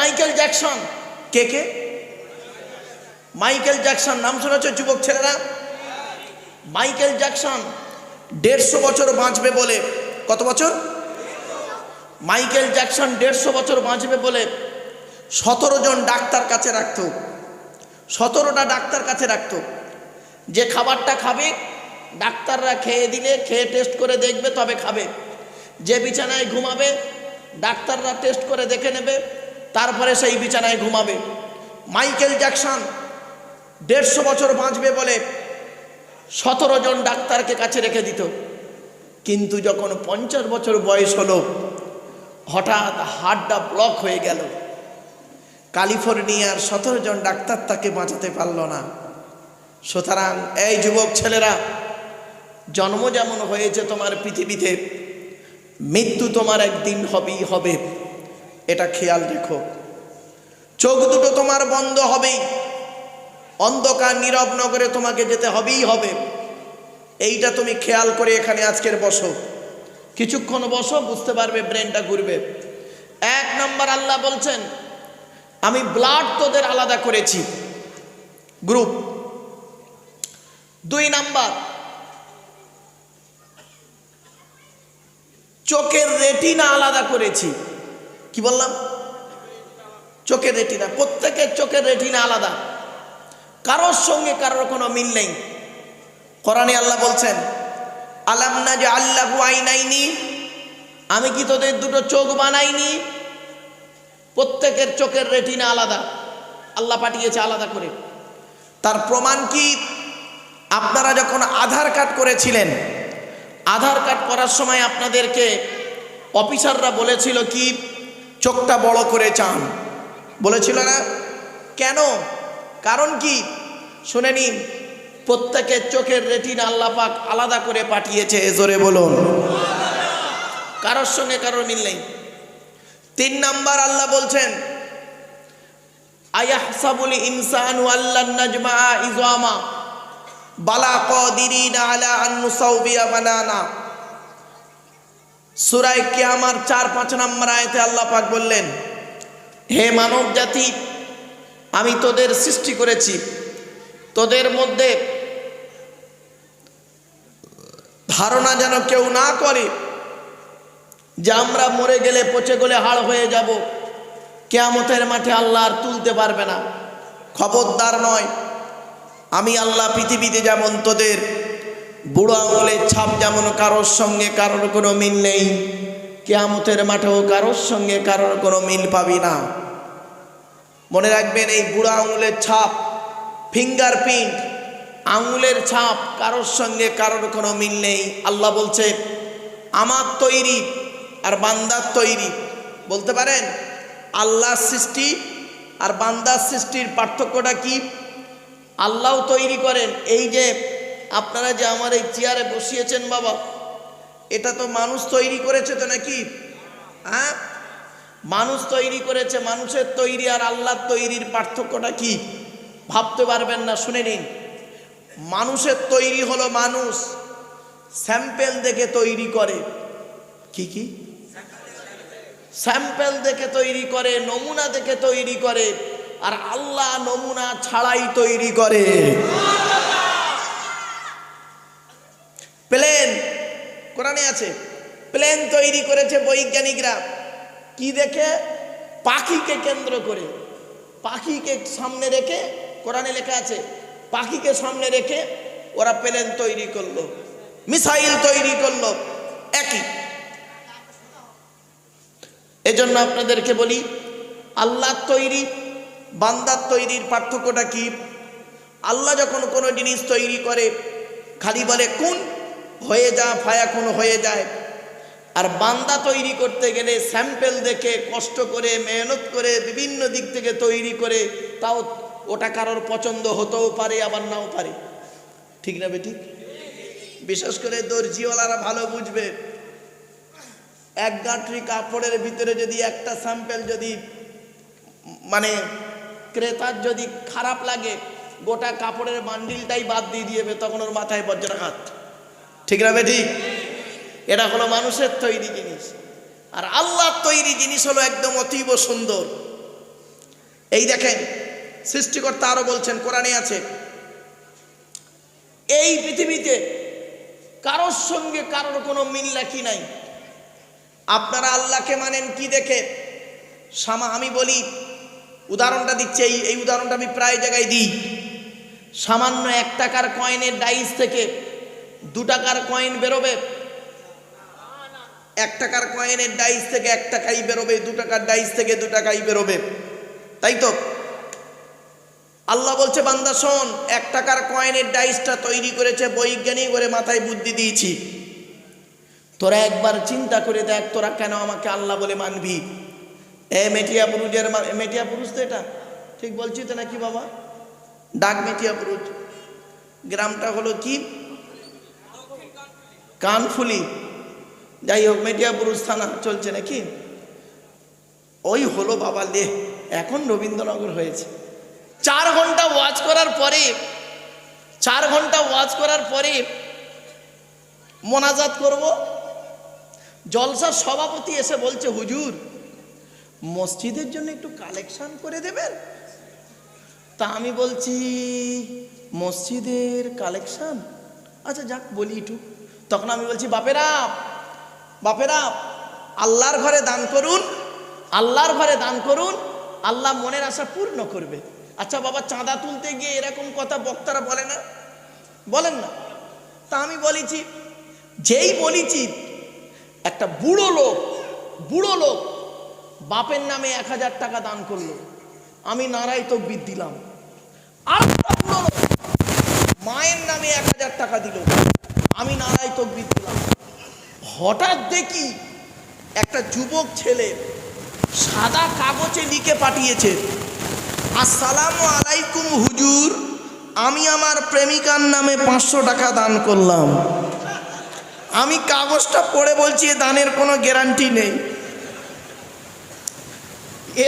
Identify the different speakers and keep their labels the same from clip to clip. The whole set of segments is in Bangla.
Speaker 1: Michael Jackson. কে কে? মাইকেল জ্যাকসন নাম শুনেছ যুবক ছেলেরা? মাইকেল জ্যাকসন 150 বছর বাঁচবে বলে, কত বছর? মাইকেল জ্যাকসন 150 বছর বাঁচবে বলে 17 জন ডাক্তার কাছে রাখত। 17টা ডাক্তার কাছে রাখত। যে খাবারটা খাবে ডাক্তাররা খেয়ে দিলে, খেয়ে টেস্ট করে দেখবে তবে খাবে। যে বিছানায় ঘুমাবে ডাক্তাররা টেস্ট করে দেখে নেবে, তারপরে সেই বিছানায় ঘুমাবে। মাইকেল জ্যাকসন 150 বছর বাঁচবে বলে 17 জন ডাক্তারকে কাছে রেখে দিত। কিন্তু যখন 50 বছর বয়স হলো, হঠাৎ হার্টটা ব্লক হয়ে গেল। ক্যালিফোর্নিয়ার 17 জন ডাক্তার তাকে বাঁচাতে পারল না। সুতরাং এই যুবক ছেলেরা, জন্ম যেমন হয়েছে তোমার পৃথিবীতে, মৃত্যু তোমার একদিন হবেই হবে, এটা খেয়াল রেখো। চোখ দুটো তোমার বন্ধ হবেই, অন্ধকার নীরব নগরে তোমাকে যেতে হবেই হবে। এইটা তুমি খেয়াল করে এখানে আজকের বসো, কিছুক্ষণ বসো, বুঝতে পারবে, ব্রেনটা ঘুরবে। 1 নম্বর আল্লাহ বলছেন, আমি ব্লাড তোদের আলাদা করেছি, গ্রুপ। 2 নাম্বার, চোখের রেটিনা আলাদা করেছি। কি বললাম? চোখের রেটিনা, প্রত্যেকের চোখের রেটিনা আলাদা, কারোর সঙ্গে কারোর কোনো মিল নেই। কোরআনে আল্লাহ বলছেন, আলাম নাজআল লাহু আইনাইনি, আমি কি তোদের দুটো চোখ বানাইনি? প্রত্যেকের চোখের রেটিনা আলাদা, আল্লাহ পাঠিয়েছে আলাদা করে। তার প্রমাণ কি? আপনারা যখন আধার কার্ড করেছিলেন, আধার কার্ড করার সময় আপনাদেরকে অফিসাররা বলেছিল কি, চোখটা বড় করে চান, বলেছিল না? কেন? কারণ কি? শুনে নিন, প্রত্যেকের চোখের রেটিনা আল্লাহ পাক আলাদা করে পাঠিয়েছে, জোরে বলুন। কারোর সঙ্গে কারোর মিল নেই। 3 নাম্বার আল্লাহ বলছেন, আয়াহসাবুল ইনসানু আল্লান নাজমাআ ইযামা বালা কাদিরিনা আলা আন নুসাউবিয়া বানানা। সূরা কিয়ামার 4-5 নম্বর আয়াতে আল্লাহ পাক বললেন, হে মানব জাতি, আমি তোদের সৃষ্টি করেছি, তোদের মধ্যে ধারণা যেন কেউ না করে যে আমরা মরে গেলে পচে গলে হাড় হয়ে যাব, কিয়ামতের মাঠে আল্লাহ আর তুলতে পারবে না। খবরদার নয়, আমি আল্লাহ পৃথিবীতে যেমন তোদের বুড়ো আঙুলের ছাপ যেমন কারোর সঙ্গে কারোর কোনো মিল নেই, কিয়ামতের মাঠেও কারোর সঙ্গে কারোর কোনো মিল পাবি না। মনে রাখবেন, এই বুড়ো আঙুলের ছাপ, ফিঙ্গারপ্রিন্ট, আঙুলের ছাপ, কারোর সঙ্গে কারোর কোনো মিল নেই। আল্লাহ বলছে, আমার তৈরি আর বান্দার তৈরি। বলতে পারেন আল্লাহর সৃষ্টি আর বান্দার সৃষ্টির পার্থক্যটা কি? আল্লাহ তৈরি করেন। এই যে আপনারা যে আমার এই চেয়ারে বসিয়েছেন বাবা, এটা তো মানুষ তৈরি করেছে তো নাকি? হ্যাঁ, মানুষ তৈরি করেছে। মানুষের তৈরি আর আল্লাহর তৈরির পার্থক্যটা কি? ভাবতে পারবেন না, শুনে নিন। মানুষের তৈরি হলো মানুষ স্যাম্পেল দেখে তৈরি করে। কি কি? স্যাম্পেল দেখে তৈরি করে, নমুনা দেখে তৈরি করে। আর আল্লাহ নমুনা ছাড়াই তৈরি করে। প্লেন, কোরআনে আছে, প্লেন তৈরি করেছে বৈজ্ঞানিকরা। কি দেখে? পাখিকে কেন্দ্র করে, পাখিকে সামনে রেখে, কোরআনে লেখা আছে, পাখিকে সামনে রেখে ওরা প্লেন তৈরি করলো, মিসাইল তৈরি করলো। একই। এজন্য আপনাদেরকে বলি, আল্লাহর তৈরি বান্দার তৈরির পার্থক্যটা কি? আল্লাহ যখন কোনো জিনিস তৈরি করে খালি বলে কুন, হয়ে যা, ফায়াকুন হয়ে যায়। আর বান্দা তৈরি করতে গেলে স্যাম্পেল দেখে, কষ্ট করে, মেহনত করে, বিভিন্ন দিক থেকে তৈরি করে, তাও ওটা কারোর পছন্দ হতেও পারে, আবার নাও পারে। ঠিক না বেঠিক? বিশেষ করে দর্জিওয়ালারা ভালো বুঝবে। এক গাঁটরি কাপড়ের ভিতরে যদি একটা স্যাম্পেল যদি মানে ক্রেতার যদি খারাপ লাগে, গোটা কাপড়ের বান্ডিলটাই বাদ দিয়ে দিবে, তখন ওর মাথায় বজ্রাঘাত। ঠিক না বেঠিক? এটা হলো মানুষের তৈরি জিনিস। আর আল্লাহর তৈরি জিনিস হলো একদম অতীব সুন্দর। এই দেখেন সৃষ্টিকর্তা আরো বলছেন, কোরআনে আছে, এই পৃথিবীতে কারোর সঙ্গে কারোর কোনো মিল রাখি নাই। আপনারা আল্লাহকে মানেন কি দেখে? আমি বলি, উদাহরণটা দিচ্ছি, এই উদাহরণটা আমি প্রায় জায়গায় দিই। সামান্য 1 টাকার কয়েনের ডাইস থেকে 2 টাকার কয়েন বেরোবে? 1 টাকার কয়েনের ডাইস থেকে 1 টাকাই বেরোবে, 2 টাকার ডাইস থেকে 2 টাকাই বেরোবে, তাই তো? আল্লাহ বলছে, বান্দা শোন, 1 টাকার কয়েনের ডাইসটা তৈরি করেছে বৈজ্ঞানিক, করে মাথায় বুদ্ধি দিয়েছি। তোরা একবার চিন্তা করে দেখ, তোরা কেন আমাকে আল্লাহ বলে মানবি? মেটিয়া পুরুষ তো এটা ঠিক বলছি তো নাকি বাবা? ডাক মেটিয়া পুরুষ, গ্রামটা হলো কি? কানফুলি। যাই হোক, মেটিয়া পুরুষ থানা চলছে নাকি? ওই হলো বাবা লেহ, এখন রবীন্দ্রনগর হয়েছে। 4 ঘন্টা ওয়াজ করার পরে, 4 ঘন্টা ওয়াজ করার পরে মোনাজাত করব। জলসার সভাপতি এসে বলছে, হুজুর মসজিদের জন্য একটু কালেকশন করে দেবেন। তা আমি বলছি, মসজিদের কালেকশন? আচ্ছা যাক, বলি একটু। তখন আমি বলছি, বাপেরা আল্লাহর ঘরে দান করুন, আল্লাহর ঘরে দান করুন, আল্লাহ মনের আশা পূর্ণ করবে। আচ্ছা বাবা, চাঁদা তুলতে গিয়ে এরকম কথা বক্তারা বলেন না? তা আমি বলেছি, যেই বলেছি, একটা বুড়ো লোক বাপের নামে 1000 টাকা দান করলো, আমি নারাই তাকবীর দিলাম। আর একটা বুড়ো লোক মায়ের নামে 1000 টাকা দিল, আমি নারাই তাকবীর দিলাম। হঠাৎ দেখি একটা যুবক ছেলে সাদা কাগজে লিখে পাঠিয়েছে, আসসালামু আলাইকুম হুজুর, আমি আমার প্রেমিকার নামে 500 টাকা দান করলাম। আমি কাগজটা পড়ে বলছি, দানের কোনো গ্যারান্টি নেই।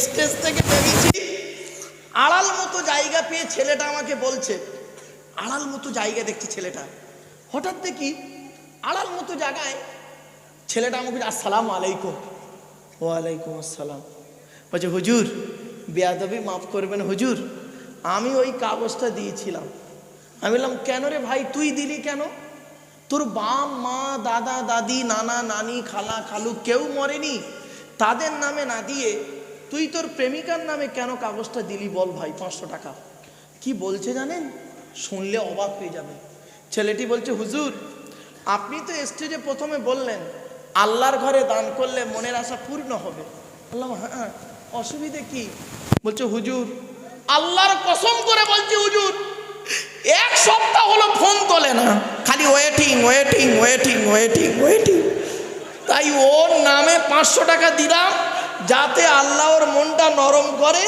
Speaker 1: স্টেজ থেকে বেরিয়েছি, আড়াল মতো জায়গা পেয়ে ছেলেটা আমাকে বলছে, আড়াল মতো জায়গা দেখছি ছেলেটা। হঠাৎ দেখি আড়াল মতো জায়গায় ছেলেটা আমাকে, আসসালামু আলাইকুম। ওয়ালাইকুম আসসালাম। বলছে, হুজুর বেয়াদবি মাফ করবেন হুজুর, আমি ওই কাগজটা দিয়েছিলাম। আমি বললাম, কেন রে ভাই, তুই দিলি কেন? তোর বাপ মা দাদা দাদি নানা নানি খালা খালু কেউ মরেনি, তাদের নামে না দিয়ে তুই তোর প্রেমিকার নামে কেন কাগজটা দিলি বল ভাই? 500 টাকা। কি বলছে জানেন? শুনলে অবাক হয়ে যাবে। ছেলেটি বলছে, হুজুর আপনি তো স্টেজে প্রথমে বললেন আল্লাহর ঘরে দান করলে মনের আশা পূর্ণ হবে। বললাম, হ্যাঁ, অসুবিধে কি? বলছে, হুজুর আল্লাহর কসম করে বলছি হুজুর, 1 সপ্তাহ হলো ফোন তোলে না, খালি ওয়েটিং। তাই ওর নামে 500 টাকা দিলাম, যাতে আল্লাহ ওর মনটা নরম করে,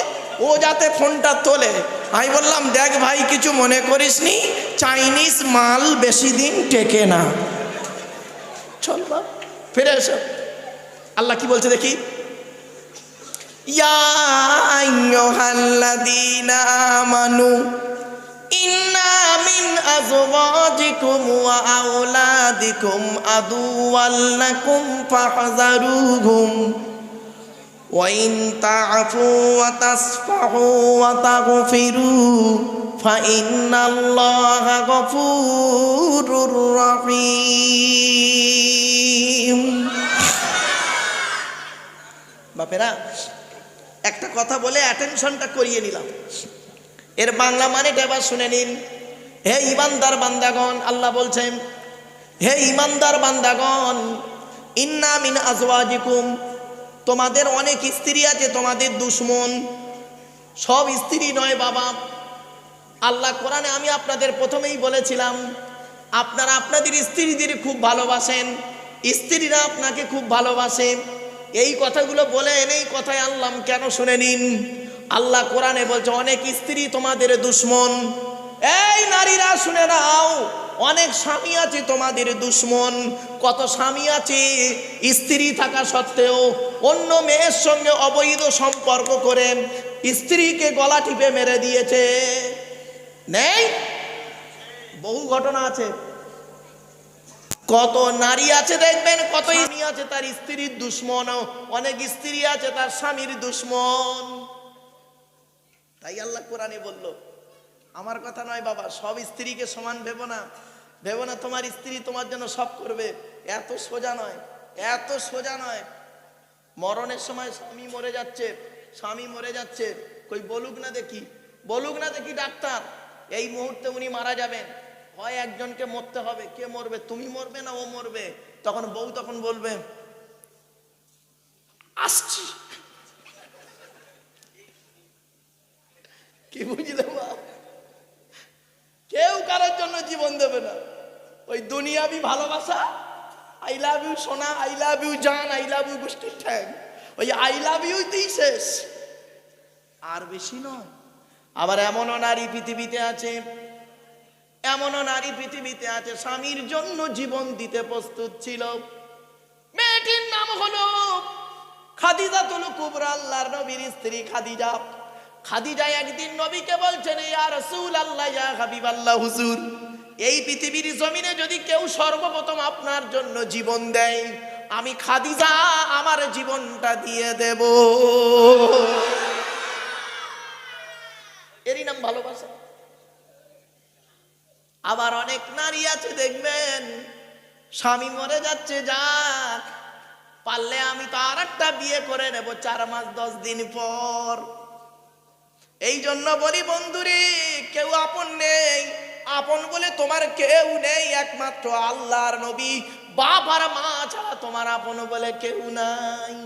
Speaker 1: ও যাতে ফোনটা তোলে। আমি বললাম, দেখ ভাই, কিছু মনে করিস নি, চাইনিজ মাল বেশি দিন টেকে না, চল বাপ ফিরে এসো। আল্লাহ কি বলছে দেখি, ইয়া আইয়ুহাল্লাযীনা আমানু ইন্না মিন আযওয়াজিকুম ওয়া আওলাদিকুম আদুওয়াল লাকুম ফাহযারুহুম ওয়া ইন তা'ফু ওয়া তাসফাহু ওয়া তাগফিরু ফা ইন্নাল্লাহা গফুরুর রহিম। বাপেরা, একটা কথা বলে অ্যাটেনশনটা করিয়ে নিলাম, এর বাংলা মানেটা এবার শুনে নিন। হে ইমানদার বান্দাগণ, আল্লাহ বলছেন, হে ইমানদার বান্দাগণ, ইন্না মিন আজওয়াজিকুম, তোমাদের অনেক স্ত্রী আছে তোমাদের দুশমন। সব স্ত্রী নয় বাবা। আল্লাহ কোরআনে, আমি আপনাদের প্রথমেই বলেছিলাম, আপনারা আপনাদের স্ত্রীদের খুব ভালোবাসেন, স্ত্রীরা আপনাকে খুব ভালোবাসে। এই কথাগুলো বলে এনেই কথায় আনলাম, কেন শুনে নিন। আল্লাহ কোরআনে বলছে, অনেক স্ত্রী তোমাদের দুশমন। এই নারীরা শুনে নাও, অনেক স্বামী আছে তোমাদের দুশমন। কত স্বামী আছে স্ত্রী থাকা সত্ত্বেও অন্য মেয়ের সঙ্গে অবৈধ সম্পর্ক করে স্ত্রীকে গলা টিপে মেরে দিয়েছে। নেই? বহু ঘটনা আছে। কত নারী আছে দেখবেন, কত স্বামী আছে তার স্ত্রীর দুশমন, অনেক স্ত্রী আছে তার স্বামীর দুশমন। তাই আল্লাহ কোরআনে বলল, আমার কথা নয় বাবা, সব স্ত্রীকে সমান ভেবো না, ভেবো না তোমার স্ত্রী তোমার জন্য সব করবে। এত সোজা নয়, এত সোজা নয়। মরণের সময় স্বামী মরে যাচ্ছে, স্বামী মরে যাচ্ছে, কই বলুক না দেখি, বলুক না দেখি ডাক্তার, এই মুহূর্তে উনি মারা যাবেন, হয় একজনকে মরতে হবে। কে মরবে? তুমি মরবে না ও মরবে? তখন বউ তখন বলবে আসছি। কি বুঝলে মা? কেউ কারোর জন্য জীবন দেবে না। ওই দুনিয়াবি ভালোবাসা, আই লাভ ইউ সোনা, আই লাভ ইউ জান, আই লাভ ইউ গোষ্ঠীর ঠ্যাং, ওই আই লাভ ইউতেই শেষ, আর বেশি নয়। আবার এমনও নারী পৃথিবীতে আছে, এমনও নারী পৃথিবীতে আছে স্বামীর জন্য জীবন দিতে প্রস্তুত ছিল। মেয়েটির নাম হলো খাদিজাতুল কুবরা, আল্লাহর নবীর স্ত্রী খাদিজা। খাদিজা একদিন নবীকে বলছেন, ইয়া রাসূলুল্লাহ, ইয়া হাবিবাল্লাহ, হুজুর, এই পৃথিবীর জমিনে যদি কেউ সর্বপ্রথম আপনার জন্য জীবন দেয়, আমি খাদিজা আমার জীবনটা দিয়ে দেব। এরই নাম ভালোবাসা। আবার অনেক নারী আছে দেখবেন, স্বামী মরে যাচ্ছে, যাক পারলে আমি তো আর একটা বিয়ে করে নেব 4 মাস 10 দিন পর। এই জন্য বলি বন্ধুরে, কেউ আপন নেই, আপন বলে তোমার কেউ নেই, একমাত্র আল্লাহর নবী, বাপ আর মা ছাড়া তোমার আপন বলে কেউ নাই।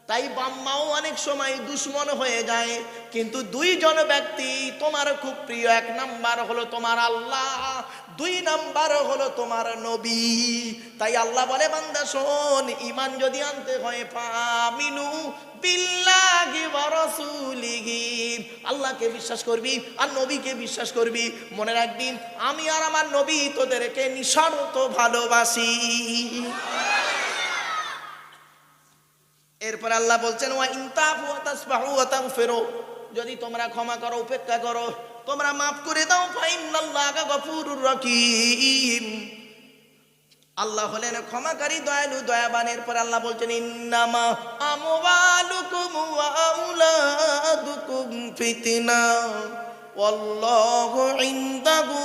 Speaker 1: তাই বাম্মাও অনেক সময় দুশ্মন হয়ে যায়, কিন্তু 2 জন ব্যক্তি তোমার খুব প্রিয়। 1 নাম্বার হলো তোমার আল্লাহ, 2 নাম্বার হলো তোমার নবী। তাই আল্লাহ বলে, বান্দা শোন, ঈমান যদি আনতে হয় ফামিনু বিল্লাহি ওয়া রাসূলিহি, আল্লাহকে বিশ্বাস করবি আর নবীকে বিশ্বাস করবি। মনে রাখবি, আমি আর আমার নবী তোদেরকে নিঃস্বার্থ ভালোবাসি। এরপর আল্লাহ বলছেন, ওয়া ইন তাফু ওয়া তাসবাহু ওয়া তাগফিরু, যদি তোমরা ক্ষমা করো, উপেক্ষা করো, তোমরা মাফ করে দাও, ফা ইন্নাল্লাহা গফুরুর রহিম, আল্লাহ হলেন ক্ষমাকারী, দয়ালু, দয়াবান। এরপর আল্লাহ বলছেন, ইন্নামা আমওয়ালুকুম ওয়া আওলাদুকুম ফিতনা ওয়াল্লাহু ইনদাহু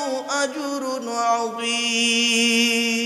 Speaker 1: আজরুন আযীম।